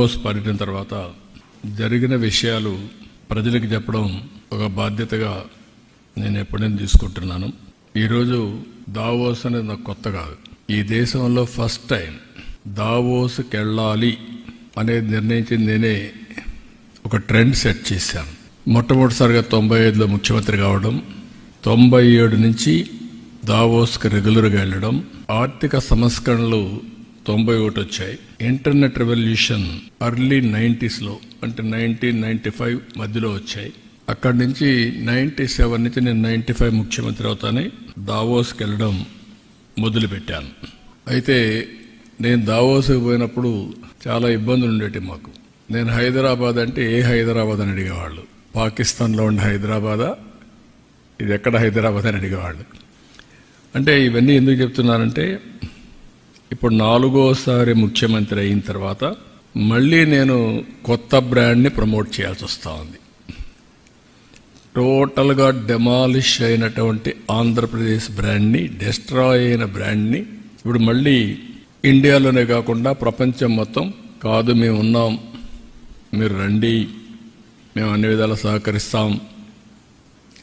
Davos పర్యటన తర్వాత జరిగిన విషయాలు ప్రజలకు చెప్పడం ఒక బాధ్యతగా నేను ఎప్పుడైనా తీసుకుంటున్నాను. ఈరోజు దావోస్ అనేది నాకు కొత్త కాదు. ఈ దేశంలో ఫస్ట్ టైం దావోస్కి వెళ్ళాలి అనేది నిర్ణయించింది నేనే. ఒక ట్రెండ్ సెట్ చేశాను. మొట్టమొదటిసారిగా 95లో ముఖ్యమంత్రి కావడం, 97 నుంచి దావోస్కి రెగ్యులర్గా వెళ్ళడం, ఆర్థిక సంస్కరణలు 91 వచ్చాయి. ఇంటర్నెట్ రెవల్యూషన్ ఎర్లీ 90sలో అంటే 1995 మధ్యలో వచ్చాయి. అక్కడి నుంచి 97 నుంచి నేను 95 ముఖ్యమంత్రి అవుతానే దావోస్కి వెళ్ళడం మొదలుపెట్టాను. అయితే నేను దావోస్కి పోయినప్పుడు చాలా ఇబ్బందులు ఉండేవి మాకు. నేను హైదరాబాద్ అంటే ఏ హైదరాబాద్ అని అడిగేవాళ్ళు. పాకిస్తాన్లో ఉండే హైదరాబాదా, ఇది ఎక్కడ హైదరాబాద్ అని అడిగేవాళ్ళు. అంటే ఇవన్నీ ఎందుకు చెప్తున్నానంటే, ఇప్పుడు 4వసారి ముఖ్యమంత్రి అయిన తర్వాత మళ్ళీ నేను కొత్త బ్రాండ్ని ప్రమోట్ చేయాల్సి వస్తూ ఉంది. టోటల్గా డెమాలిష్ అయినటువంటి ఆంధ్రప్రదేశ్ బ్రాండ్ని, డెస్ట్రాయ్ అయిన బ్రాండ్ని ఇప్పుడు మళ్ళీ ఇండియాలోనే కాకుండా ప్రపంచం మొత్తం కాదు, మేము ఉన్నాం, మీరు రండి, మేము అన్ని విధాలా సహకరిస్తాం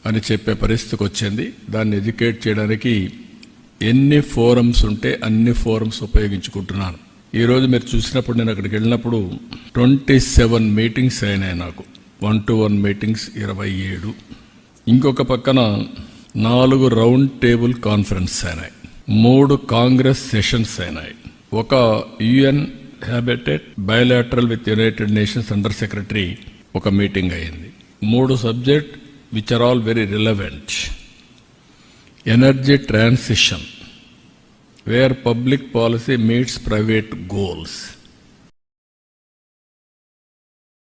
అని చెప్పే పరిస్థితికి వచ్చింది. దాన్ని ఎడ్యుకేట్ చేయడానికి ఎన్ని ఫోరమ్స్ ఉంటే అన్ని ఫోరమ్స్ ఉపయోగించుకుంటున్నాను. ఈరోజు మీరు చూసినప్పుడు, నేను అక్కడికి వెళ్ళినప్పుడు 27 మీటింగ్స్ అయినాయి నాకు. 1-to-1 meetings 27. ఇంకొక పక్కన 4 రౌండ్ టేబుల్ కాన్ఫరెన్స్ అయినాయి, 3 కాంగ్రెస్ సెషన్స్ అయినాయి, ఒక UN habitat bilateral with United Nations under secretary ఒక మీటింగ్ అయింది. 3 subject which are all very relevant. Energy transition, where public policy meets private goals.